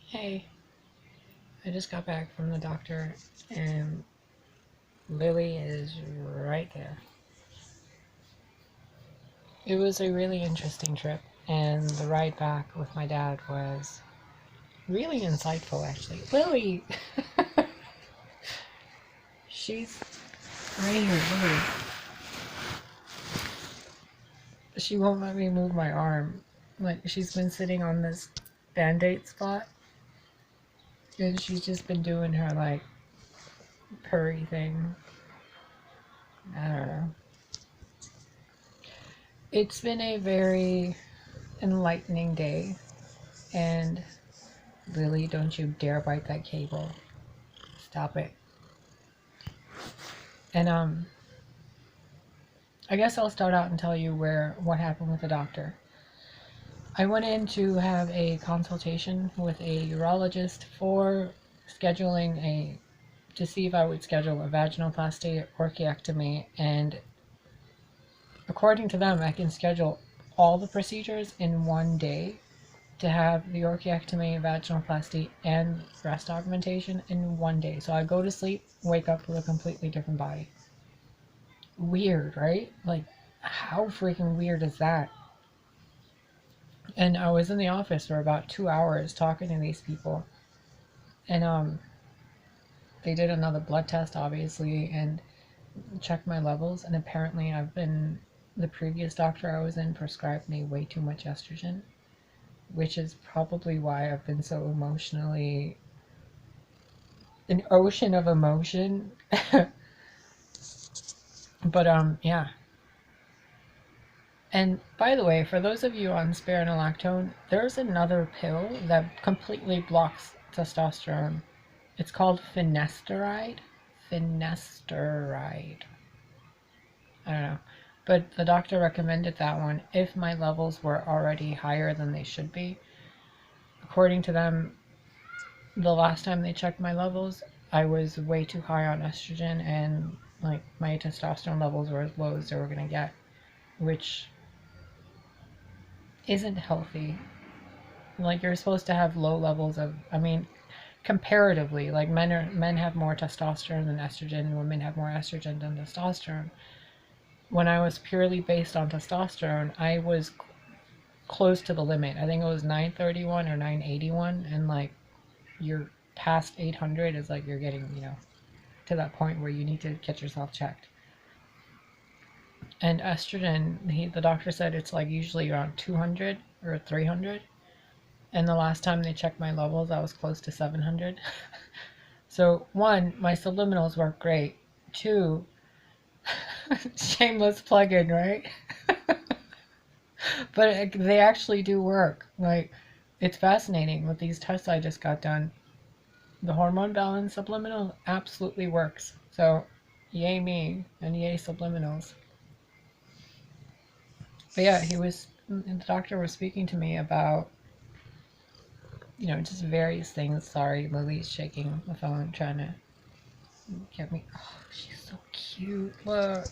Hey, I just got back from the doctor and Lily is right there. It was a really interesting trip, and the ride back with my dad was really insightful, actually. Lily! She's right here, Lily. She won't let me move my arm. Like, she's been sitting on this band-aid spot, and she's just been doing her, like, purry thing. I don't know. It's been a very enlightening day, and Lily, don't you dare bite that cable. Stop it. And I guess I'll start out and tell you what happened with the doctor. I went in to have a consultation with a urologist for scheduling to see if I would schedule a vaginoplasty, orchiectomy, and according to them, I can schedule all the procedures in one day to have the orchiectomy, vaginoplasty, and breast augmentation in one day. So I go to sleep, wake up with a completely different body. Weird, right? Like, how freaking weird is that? And I was in the office for about 2 hours talking to these people, and they did another blood test, obviously, and checked my levels. And apparently, the previous doctor I was in prescribed me way too much estrogen, which is probably why I've been so emotionally an ocean of emotion. But yeah. And by the way, for those of you on spironolactone, there's another pill that completely blocks testosterone. It's called finasteride. Finasteride. I don't know. But the doctor recommended that one if my levels were already higher than they should be. According to them, the last time they checked my levels, I was way too high on estrogen, and like my testosterone levels were as low as they were gonna get, which isn't healthy. Like, you're supposed to have low levels of, I mean, comparatively, like men have more testosterone than estrogen, and women have more estrogen than testosterone. When I was purely based on testosterone, I was close to the limit. I think it was 931 or 981, and like you're past 800 is like you're getting, to that point where you need to get yourself checked. And estrogen, the doctor said it's like usually around 200 or 300. And the last time they checked my levels, I was close to 700. So, one, my subliminals work great. Two, shameless plug-in, right? But they actually do work. Like, it's fascinating with these tests I just got done. The hormone balance subliminal absolutely works. So, yay me and yay subliminals. But yeah, the doctor was speaking to me about, just various things. Sorry, Lily's shaking the phone, trying to get me. Oh, she's so cute. Look.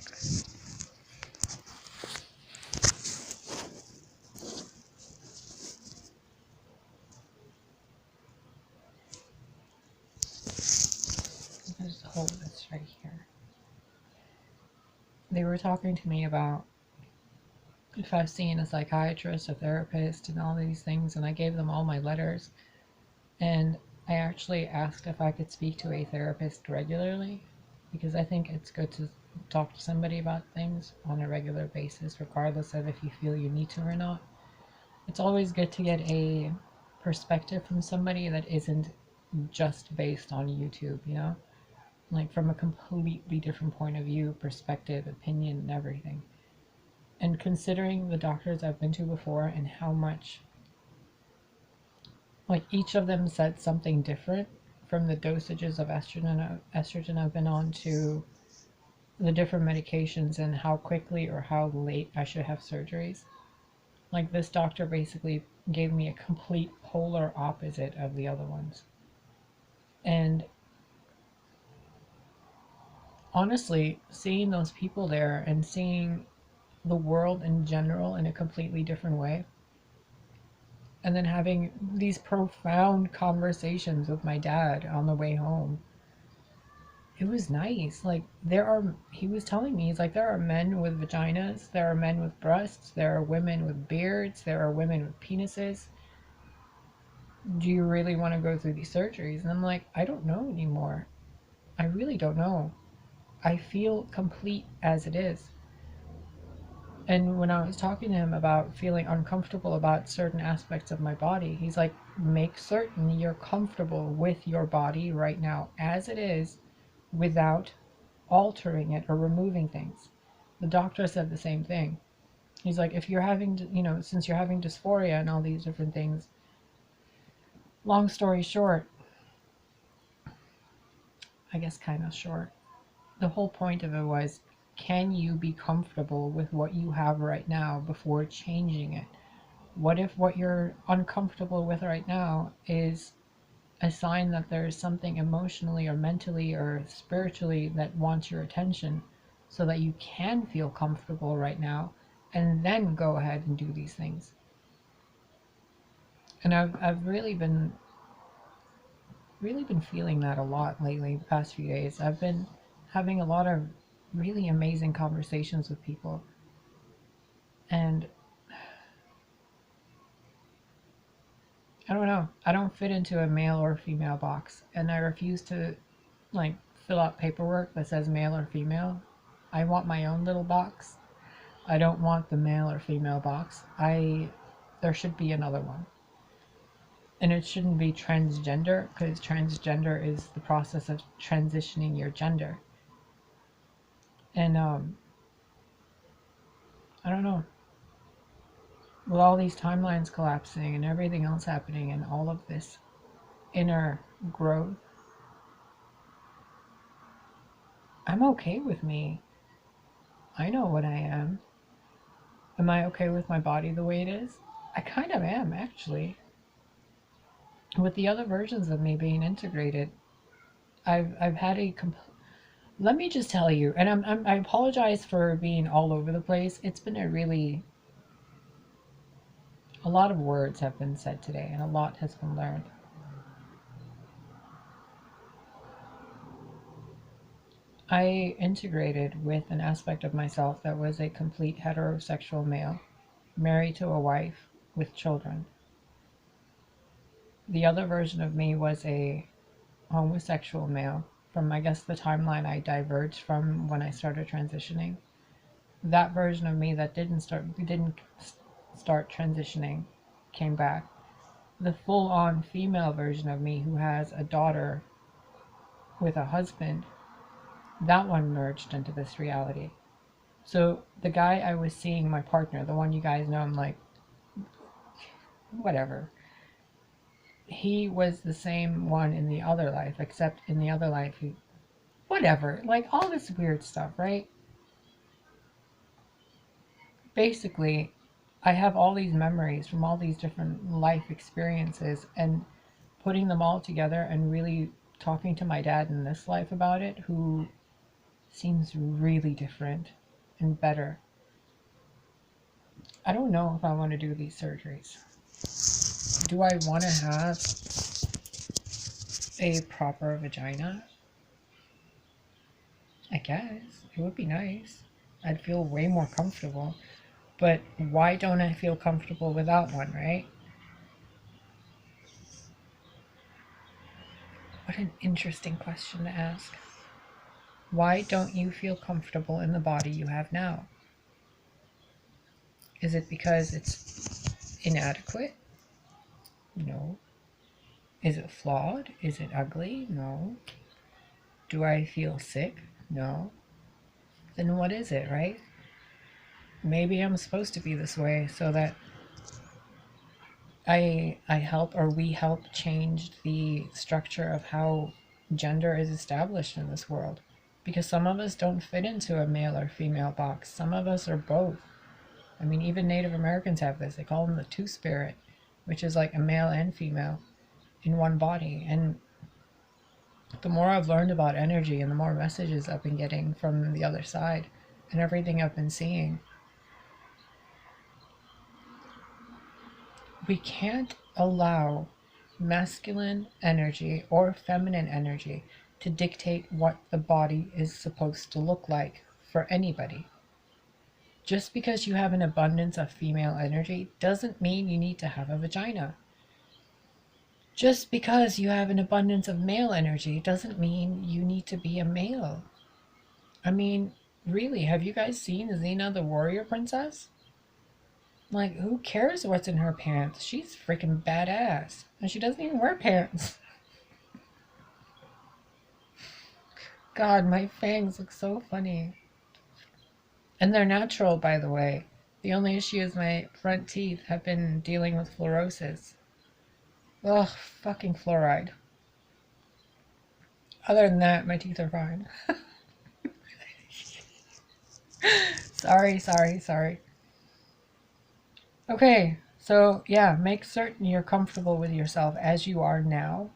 I'll just hold this right here. They were talking to me about if I've seen a psychiatrist, a therapist, and all these things, and I gave them all my letters. And I actually asked if I could speak to a therapist regularly, because I think it's good to talk to somebody about things on a regular basis, regardless of if you feel you need to or not. It's always good to get a perspective from somebody that isn't just based on YouTube, like from a completely different point of view, perspective, opinion, and everything. And considering the doctors I've been to before and how much, like, each of them said something different, from the dosages of estrogen I've been on to the different medications and how quickly or how late I should have surgeries. Like, this doctor basically gave me a complete polar opposite of the other ones. And honestly, seeing those people there and seeing the world in general in a completely different way, and then having these profound conversations with my dad on the way home. It was nice. Like, he was telling me, he's like, there are men with vaginas, there are men with breasts, there are women with beards, there are women with penises. Do you really want to go through these surgeries? And I'm like, I don't know anymore. I really don't know. I feel complete as it is. And when I was talking to him about feeling uncomfortable about certain aspects of my body, he's like, make certain you're comfortable with your body right now as it is without altering it or removing things. The doctor said the same thing. He's like, if you're having, since you're having dysphoria and all these different things, long story short, I guess kind of short, the whole point of it was, can you be comfortable with what you have right now before changing it? What if what you're uncomfortable with right now is a sign that there's something emotionally or mentally or spiritually that wants your attention, so that you can feel comfortable right now and then go ahead and do these things? And I've really been feeling that a lot lately, the past few days. I've been having a lot of really amazing conversations with people, and I don't know, I don't fit into a male or female box, and I refuse to like fill out paperwork that says male or female. I want my own little box. I don't want the male or female box. There should be another one. And it shouldn't be transgender, because transgender is the process of transitioning your gender. And I don't know. With all these timelines collapsing and everything else happening and all of this inner growth, I'm okay with me. I know what I am. Am I okay with my body the way it is? I kind of am, actually. With the other versions of me being integrated, I've had let me just tell you, and I apologize for being all over the place. It's been a lot of words have been said today, and a lot has been learned. I integrated with an aspect of myself that was a complete heterosexual male, married to a wife with children. The other version of me was a homosexual male from, I guess, the timeline I diverged from when I started transitioning. That version of me that didn't start transitioning came back. The full-on female version of me who has a daughter with a husband, that one merged into this reality. So the guy I was seeing, my partner, the one you guys know, I'm like, whatever. He was the same one in the other life, except in the other life, whatever. Like, all this weird stuff, right? Basically, I have all these memories from all these different life experiences, and putting them all together and really talking to my dad in this life about it, who seems really different and better. I don't know if I want to do these surgeries. Do I want to have a proper vagina? I guess. It would be nice. I'd feel way more comfortable. But why don't I feel comfortable without one, right? What an interesting question to ask. Why don't you feel comfortable in the body you have now? Is it because it's inadequate? No. Is it flawed? Is it ugly? No. Do I feel sick? No. Then what is it, right? Maybe I'm supposed to be this way so that I help, or we help change the structure of how gender is established in this world. Because some of us don't fit into a male or female box. Some of us are both. I mean, even Native Americans have this. They call them the two-spirit, which is like a male and female in one body. And the more I've learned about energy and the more messages I've been getting from the other side and everything I've been seeing, we can't allow masculine energy or feminine energy to dictate what the body is supposed to look like for anybody. Just because you have an abundance of female energy doesn't mean you need to have a vagina. Just because you have an abundance of male energy doesn't mean you need to be a male. I mean, really, have you guys seen Xena the Warrior Princess? Like, who cares what's in her pants? She's freaking badass. And she doesn't even wear pants. God, my fangs look so funny. And they're natural, by the way. The only issue is my front teeth have been dealing with fluorosis. Ugh, fucking fluoride. Other than that, my teeth are fine. Sorry. Okay, so yeah, make certain you're comfortable with yourself as you are now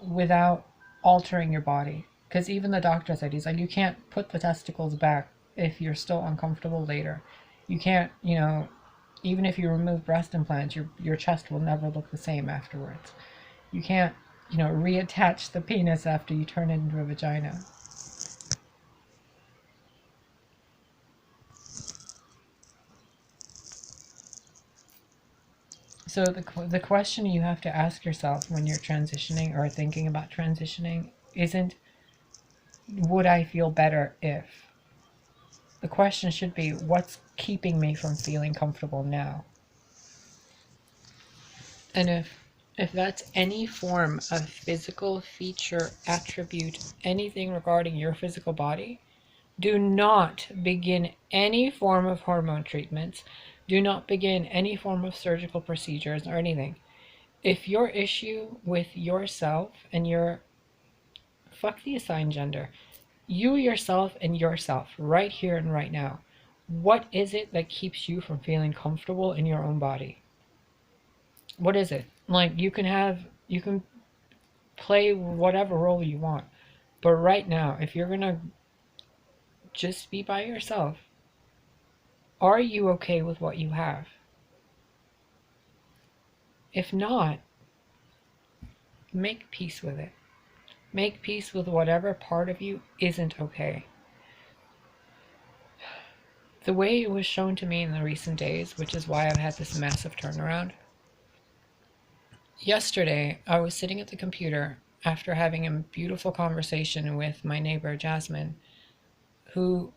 without altering your body. Because even the doctor said, he's like, you can't put the testicles back if you're still uncomfortable later. You can't, even if you remove breast implants, your chest will never look the same afterwards. You can't, reattach the penis after you turn it into a vagina. So the question you have to ask yourself when you're transitioning or thinking about transitioning isn't, would I feel better if? The question should be, what's keeping me from feeling comfortable now? And if that's any form of physical feature, attribute, anything regarding your physical body, do not begin any form of hormone treatments. Do not begin any form of surgical procedures or anything. If your issue with yourself and fuck the assigned gender, you yourself and yourself, right here and right now, what is it that keeps you from feeling comfortable in your own body? What is it? Like, you can play whatever role you want, but right now, if you're gonna just be by yourself, are you okay with what you have? If not, make peace with it. Make peace with whatever part of you isn't okay. The way it was shown to me in the recent days, which is why I've had this massive turnaround. Yesterday, I was sitting at the computer after having a beautiful conversation with my neighbor, Jasmine, who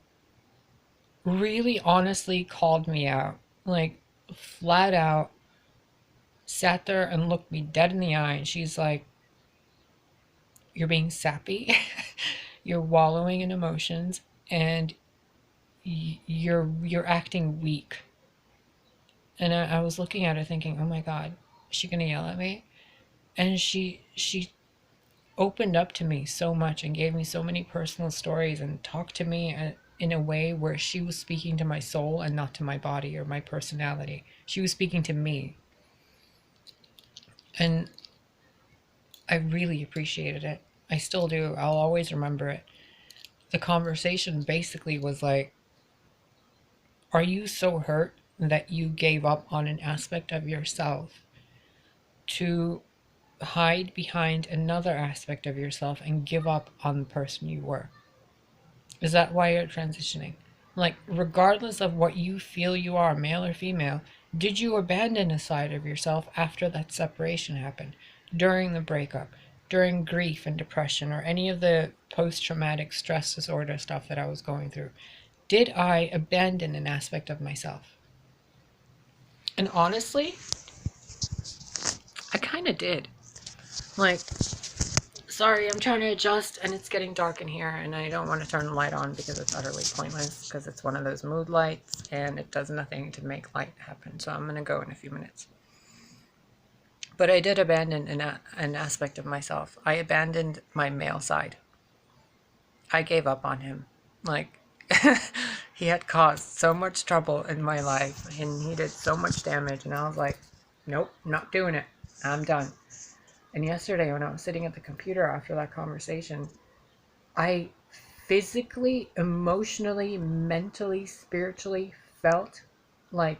really honestly called me out. Like, flat out sat there and looked me dead in the eye, and she's like, you're being sappy, you're wallowing in emotions, and you're acting weak. And I was looking at her thinking, oh my God, is she gonna yell at me? And she opened up to me so much and gave me so many personal stories and talked to me in a way where she was speaking to my soul and not to my body or my personality. She was speaking to me. And I really appreciated it. I still do. I'll always remember it. The conversation basically was like, are you so hurt that you gave up on an aspect of yourself to hide behind another aspect of yourself and give up on the person you were? Is that why you're transitioning? Like, regardless of what you feel you are, male or female, did you abandon a side of yourself after that separation happened? During the breakup? During grief and depression or any of the post-traumatic stress disorder stuff that I was going through? Did I abandon an aspect of myself? And honestly, I kind of did. Like, sorry, I'm trying to adjust and it's getting dark in here and I don't want to turn the light on because it's utterly pointless because it's one of those mood lights and it does nothing to make light happen. So I'm going to go in a few minutes. But I did abandon an aspect of myself. I abandoned my male side. I gave up on him. Like, he had caused so much trouble in my life and he did so much damage and I was like, nope, not doing it. I'm done. And yesterday when I was sitting at the computer after that conversation, I physically, emotionally, mentally, spiritually felt like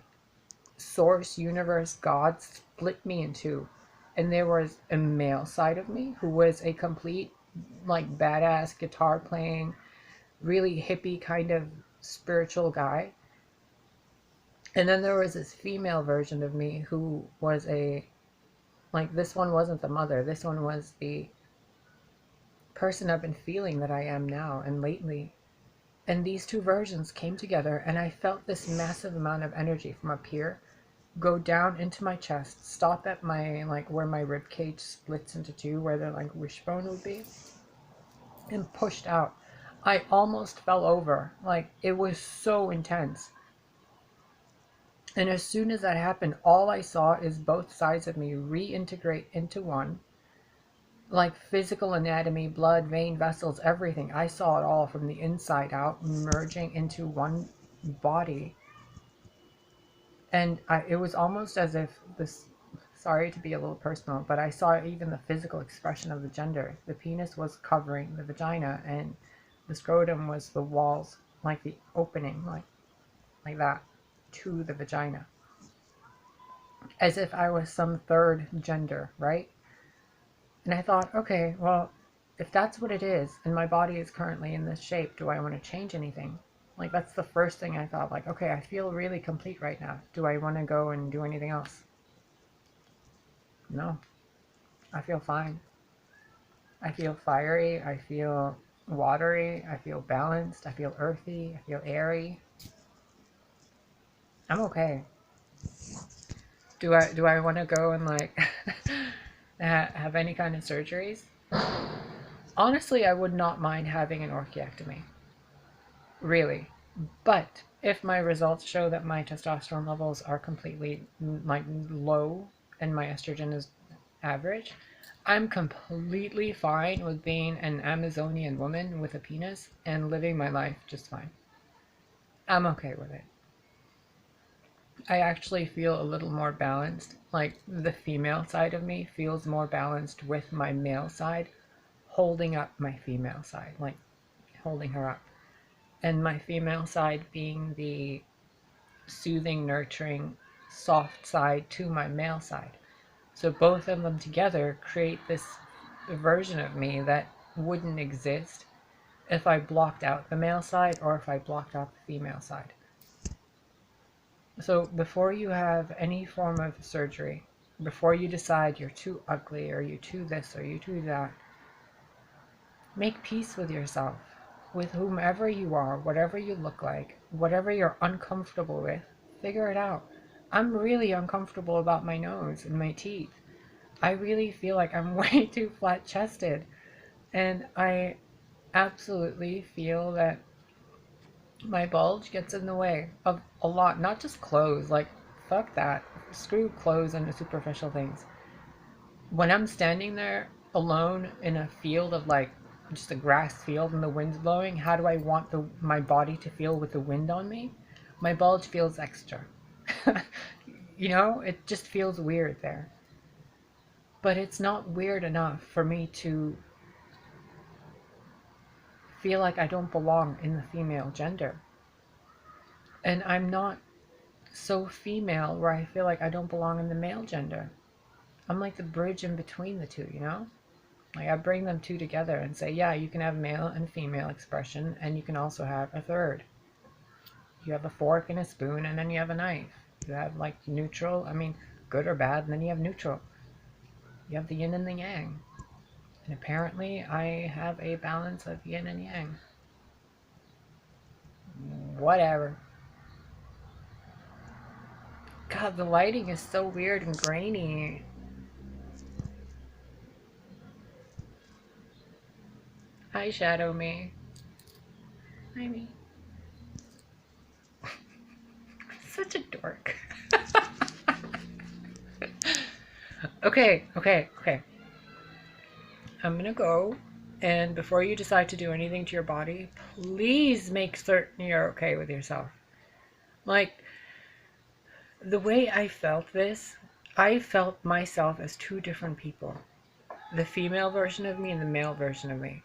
Source, Universe, God split me in two. And there was a male side of me who was a complete, like, badass guitar playing, really hippie kind of spiritual guy. And then there was this female version of me who was a, like, this one wasn't the mother, this one was the person I've been feeling that I am now and lately. And these two versions came together, and I felt this massive amount of energy from up here go down into my chest, stop at my, like, where my rib cage splits into two, where the, like, wishbone would be, and pushed out. I almost fell over. Like, it was so intense. And as soon as that happened, all I saw is both sides of me reintegrate into one. Like physical anatomy, blood, vein, vessels, everything. I saw it all from the inside out, merging into one body. And it was almost as if this, sorry to be a little personal, but I saw even the physical expression of the gender. The penis was covering the vagina, and the scrotum was the walls, like the opening, like that, to the vagina. As if I was some third gender, right? And I thought, okay, well, if that's what it is, and my body is currently in this shape, do I want to change anything? Like, that's the first thing I thought, like, okay, I feel really complete right now. Do I want to go and do anything else? No, I feel fine. I feel fiery, I feel watery, I feel balanced, I feel earthy, I feel airy. I'm okay. Do I want to go and, like, have any kind of surgeries? Honestly, I would not mind having an orchiectomy. Really. But if my results show that my testosterone levels are completely, like, low and my estrogen is average, I'm completely fine with being an Amazonian woman with a penis and living my life just fine. I'm okay with it. I actually feel a little more balanced. Like, the female side of me feels more balanced with my male side holding up my female side, like holding her up. And my female side being the soothing, nurturing, soft side to my male side. So both of them together create this version of me that wouldn't exist if I blocked out the male side or if I blocked out the female side. So before you have any form of surgery, before you decide you're too ugly or you're too this or you're too that, make peace with yourself, with whomever you are, whatever you look like, whatever you're uncomfortable with, figure it out. I'm really uncomfortable about my nose and my teeth. I really feel like I'm way too flat chested. And I absolutely feel that my bulge gets in the way of a lot, not just clothes, like, fuck that. Screw clothes and the superficial things. When I'm standing there alone in a field of, like, just a grass field and the wind's blowing, how do I want my body to feel with the wind on me? My bulge feels extra. You know, it just feels weird there. But it's not weird enough for me to feel like I don't belong in the female gender. And I'm not so female where I feel like I don't belong in the male gender. I'm like the bridge in between the two, you know? Like, I bring them two together and say, yeah, you can have male and female expression, and you can also have a third. You have a fork and a spoon, and then you have a knife. You have, like, neutral, I mean, good or bad, and then you have neutral. You have the yin and the yang. And apparently I have a balance of yin and yang. Whatever. God, the lighting is so weird and grainy. Hi, Shadow Me. Hi, me. Such a dork. Okay. I'm gonna go, and before you decide to do anything to your body, please make certain you're okay with yourself. Like, the way I felt this, I felt myself as two different people. The female version of me and the male version of me.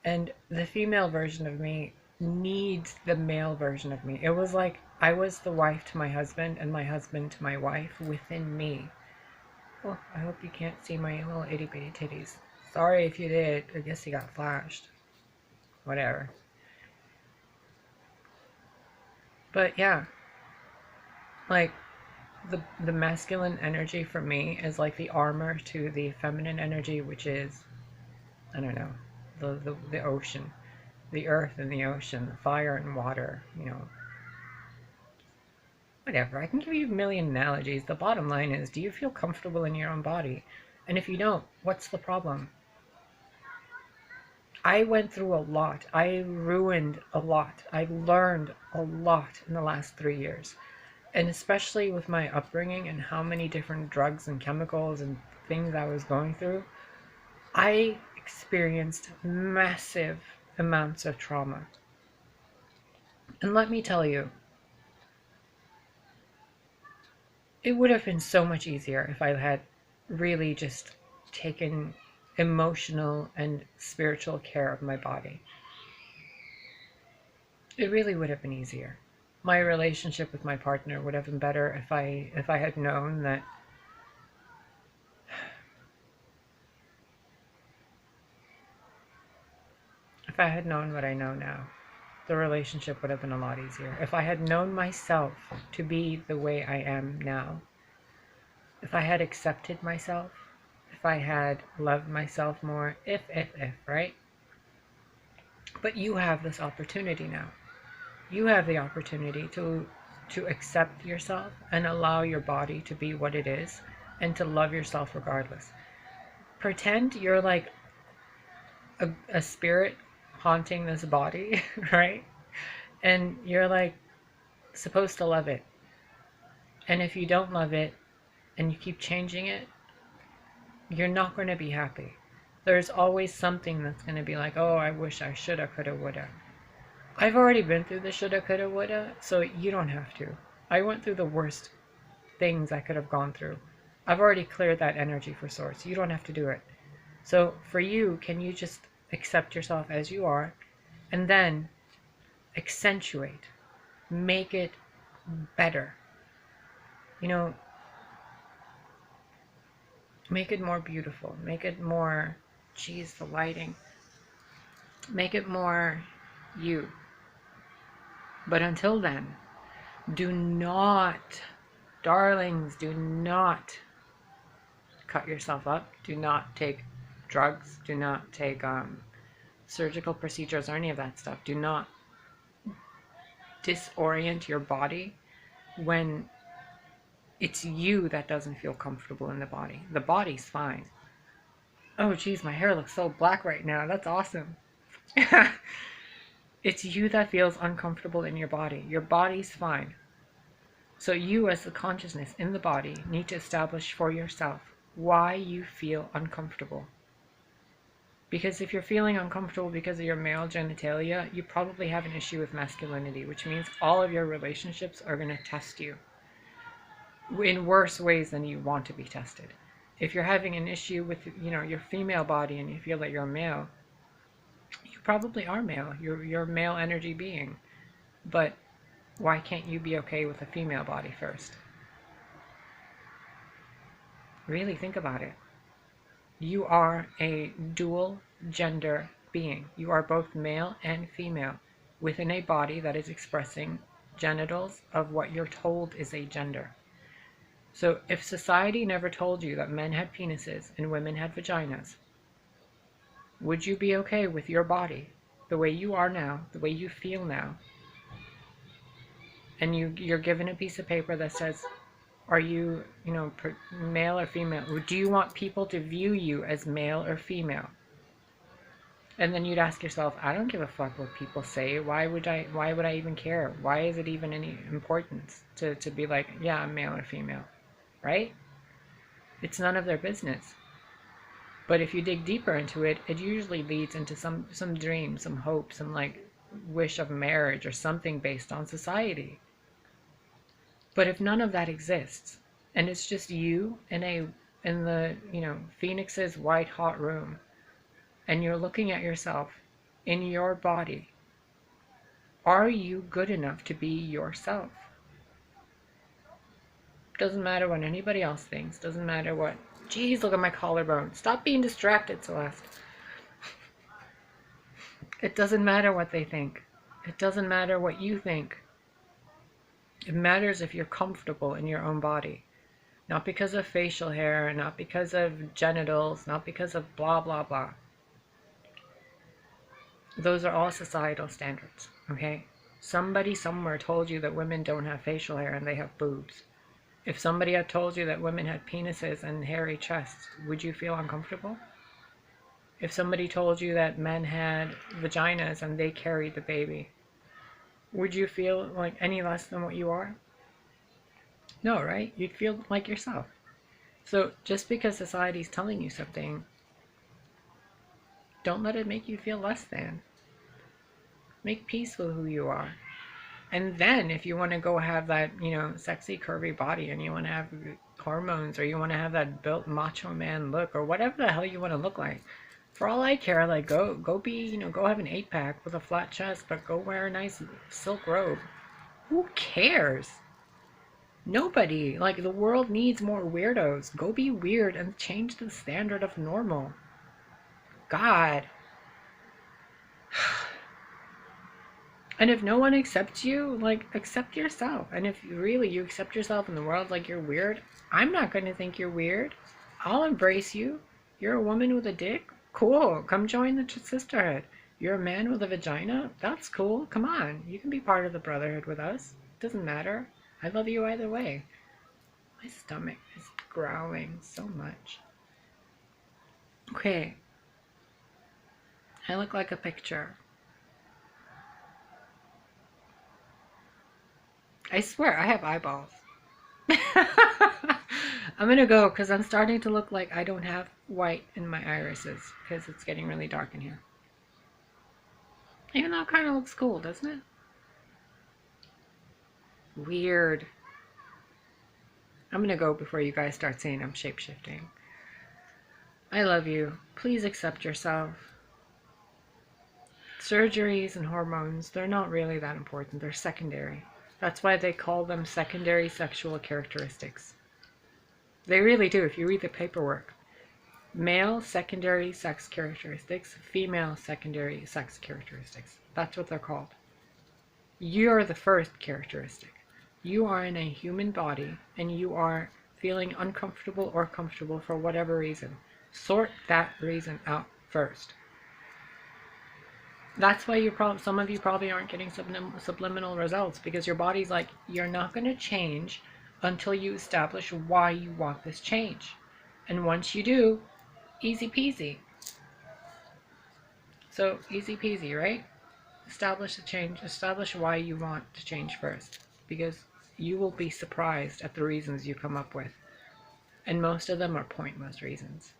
And the female version of me needs the male version of me. It was like I was the wife to my husband and my husband to my wife within me. Oh, I hope you can't see my little itty bitty titties. Sorry if you did. I guess you got flashed. Whatever. But yeah, like the masculine energy for me is like the armor to the feminine energy, which is, I don't know, the ocean, the earth and the ocean, the fire and water, you know. Whatever. I can give you a million analogies. The bottom line is, do you feel comfortable in your own body? And if you don't, what's the problem? I went through a lot. I ruined a lot. I learned a lot in the last 3 years. And especially with my upbringing and how many different drugs and chemicals and things I was going through, I experienced massive amounts of trauma. And let me tell you, it would have been so much easier if I had really just taken emotional and spiritual care of my body. It really would have been easier. My relationship with my partner would have been better if I had known that if I had known what I know now. The relationship would have been a lot easier. If I had known myself to be the way I am now, if I had accepted myself, if I had loved myself more, if, right? But you have this opportunity now. You have the opportunity to accept yourself and allow your body to be what it is and to love yourself regardless. Pretend you're like a spirit haunting this body, right? And you're like supposed to love it. And if you don't love it and you keep changing it, you're not going to be happy. There's always something that's going to be like, oh, I wish I shoulda, coulda, woulda. I've already been through the shoulda, coulda, woulda, so you don't have to. I went through the worst things I could have gone through. I've already cleared that energy for source. You don't have to do it. So for you, can you just accept yourself as you are and then accentuate, make it better? You know, make it more beautiful, make it more, geez, the lighting, make it more you. But until then, do not, darlings, do not cut yourself up. Do not take drugs. Do not take surgical procedures or any of that stuff. Do not disorient your body when it's you that doesn't feel comfortable in the body. The body's fine. Oh, geez, my hair looks so black right now. That's awesome. It's you that feels uncomfortable in your body. Your body's fine. So you, as the consciousness in the body, need to establish for yourself why you feel uncomfortable. Because if you're feeling uncomfortable because of your male genitalia, you probably have an issue with masculinity, which means all of your relationships are going to test you in worse ways than you want to be tested. If you're having an issue with, your female body and you feel that you're male, you probably are male. You're a male energy being. But why can't you be okay with a female body first? Really think about it. You are a dual gender being. You are both male and female within a body that is expressing genitals of what you're told is a gender. So if society never told you that men had penises and women had vaginas, would you be okay with your body, the way you are now, the way you feel now, and you're given a piece of paper that says, are you, male or female? Do you want people to view you as male or female? And then you'd ask yourself, I don't give a fuck what people say. Why would I even care? Why is it even any importance to be like, yeah, I'm male or female, right? It's none of their business. But if you dig deeper into it, it usually leads into some dream, some hope, some like wish of marriage or something based on society. But if none of that exists, and it's just you in the Phoenix's white hot room, and you're looking at yourself in your body, are you good enough to be yourself? Doesn't matter what anybody else thinks, doesn't matter what Jeez, look at my collarbone. Stop being distracted, Celeste. It doesn't matter what they think. It doesn't matter what you think. It matters if you're comfortable in your own body. Not because of facial hair, not because of genitals, not because of blah, blah, blah. Those are all societal standards, okay? Somebody somewhere told you that women don't have facial hair and they have boobs. If somebody had told you that women had penises and hairy chests, would you feel uncomfortable? If somebody told you that men had vaginas and they carried the baby, would you feel like any less than what you are? No, right? You'd feel like yourself. So just because society's telling you something, don't let it make you feel less than. Make peace with who you are. And then if you want to go have that, sexy curvy body and you want to have hormones or you want to have that built macho man look or whatever the hell you want to look like, for all I care, like go be, go have an 8-pack with a flat chest, but go wear a nice silk robe. Who cares? Nobody. Like, the world needs more weirdos. Go be weird and change the standard of normal. God. And if no one accepts you, like, accept yourself. And if really you accept yourself in the world like you're weird, I'm not going to think you're weird. I'll embrace you. You're a woman with a dick? Cool. Come join the sisterhood. You're a man with a vagina? That's cool. Come on. You can be part of the brotherhood with us. It doesn't matter. I love you either way. My stomach is growling so much. Okay. I look like a picture. I swear, I have eyeballs. I'm gonna go because I'm starting to look like I don't have white in my irises because it's getting really dark in here. Even though it kind of looks cool, doesn't it? Weird. I'm gonna go before you guys start saying I'm shape-shifting. I love you. Please accept yourself. Surgeries and hormones, they're not really that important. They're secondary. That's why they call them secondary sexual characteristics. They really do, if you read the paperwork. Male secondary sex characteristics, female secondary sex characteristics. That's what they're called. You're the first characteristic. You are in a human body and you are feeling uncomfortable or comfortable for whatever reason. Sort that reason out first. That's why some of you probably aren't getting subliminal results, because your body's like, you're not going to change until you establish why you want this change. And once you do, easy peasy. So easy peasy, right? Establish the change. Establish why you want to change first, because you will be surprised at the reasons you come up with. And most of them are pointless reasons.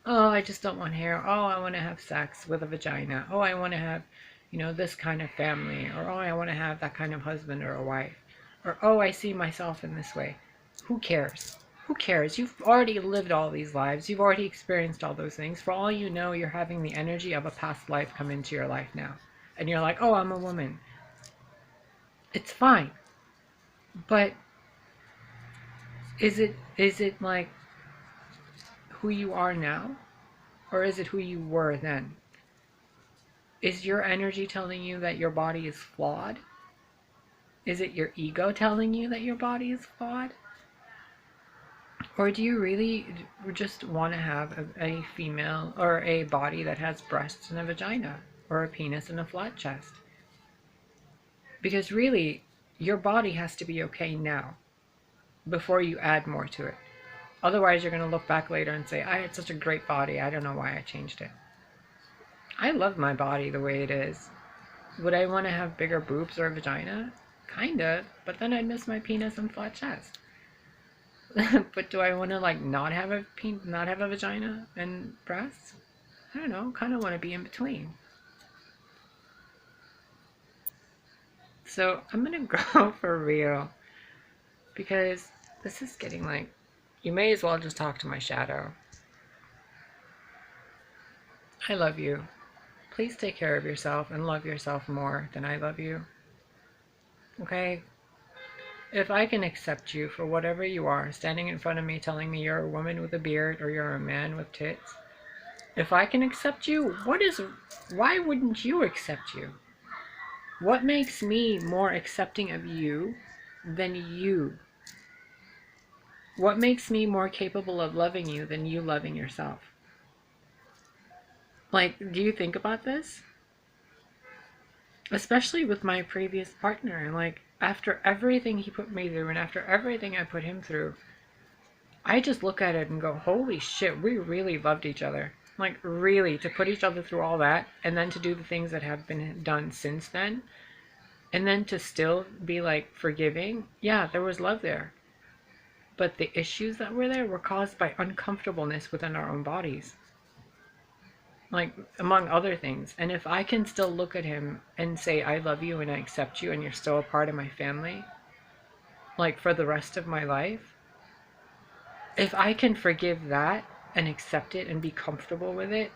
Oh, I just don't want hair. Oh, I want to have sex with a vagina. Oh, I want to have, this kind of family. Or, oh, I want to have that kind of husband or a wife. Or, oh, I see myself in this way. Who cares? Who cares? You've already lived all these lives. You've already experienced all those things. For all you know, you're having the energy of a past life come into your life now. And you're like, oh, I'm a woman. It's fine. But is it like who you are now? Or is it who you were then? Is your energy telling you that your body is flawed? Is it your ego telling you that your body is flawed? Or do you really just want to have a female or a body that has breasts and a vagina, or a penis and a flat chest? Because really, your body has to be okay now before you add more to it. Otherwise, you're going to look back later and say, I had such a great body, I don't know why I changed it. I love my body the way it is. Would I want to have bigger boobs or a vagina? Kinda, but then I'd miss my penis and flat chest. But do I want to not have a vagina and breasts? I don't know, kind of want to be in between. So I'm gonna go for real, because this is getting you may as well just talk to my shadow. I love you. Please take care of yourself and love yourself more than I love you. Okay? if I can accept you for whatever you are, standing in front of me telling me you're a woman with a beard or you're a man with tits, if I can accept you, why wouldn't you accept you? What makes me more accepting of you than you? What makes me more capable of loving you than you loving yourself? Like, do you think about this? Especially with my previous partner. Like, after everything he put me through and after everything I put him through, I just look at it and go, holy shit, we really loved each other. Like, really, to put each other through all that and then to do the things that have been done since then, and then to still be like forgiving. Yeah, there was love there. But the issues that were there were caused by uncomfortableness within our own bodies. Like, among other things. And if I can still look at him and say, I love you and I accept you and you're still a part of my family, like for the rest of my life, if I can forgive that and accept it and be comfortable with it,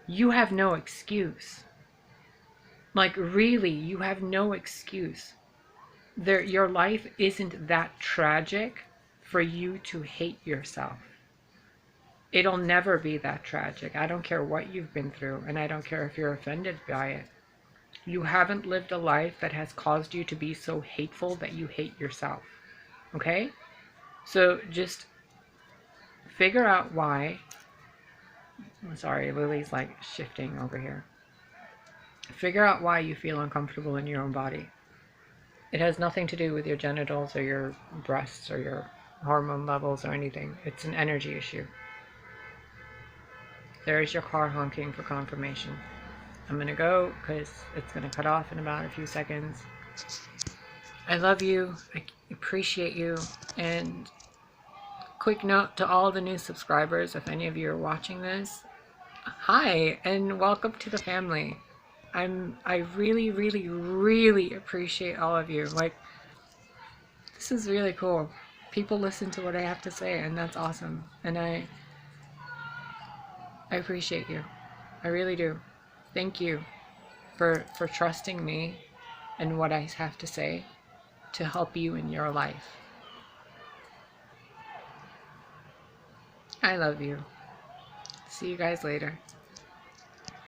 you have no excuse. Like, really, you have no excuse. Your life isn't that tragic for you to hate yourself. It'll never be that tragic. I don't care what you've been through, and I don't care if you're offended by it. You haven't lived a life that has caused you to be so hateful that you hate yourself. Okay? So just figure out why. I'm sorry, Lily's like shifting over here. Figure out why you feel uncomfortable in your own body. It has nothing to do with your genitals or your breasts or your hormone levels or anything. It's an energy issue. There's your car honking for confirmation. I'm going to go because it's going to cut off in about a few seconds. I love you. I appreciate you. And quick note to all the new subscribers, if any of you are watching this, hi and welcome to the family. I really, really, really appreciate all of you. Like, this is really cool. People listen to what I have to say, and that's awesome. And I appreciate you. I really do. Thank you for trusting me and what I have to say to help you in your life. I love you. See you guys later.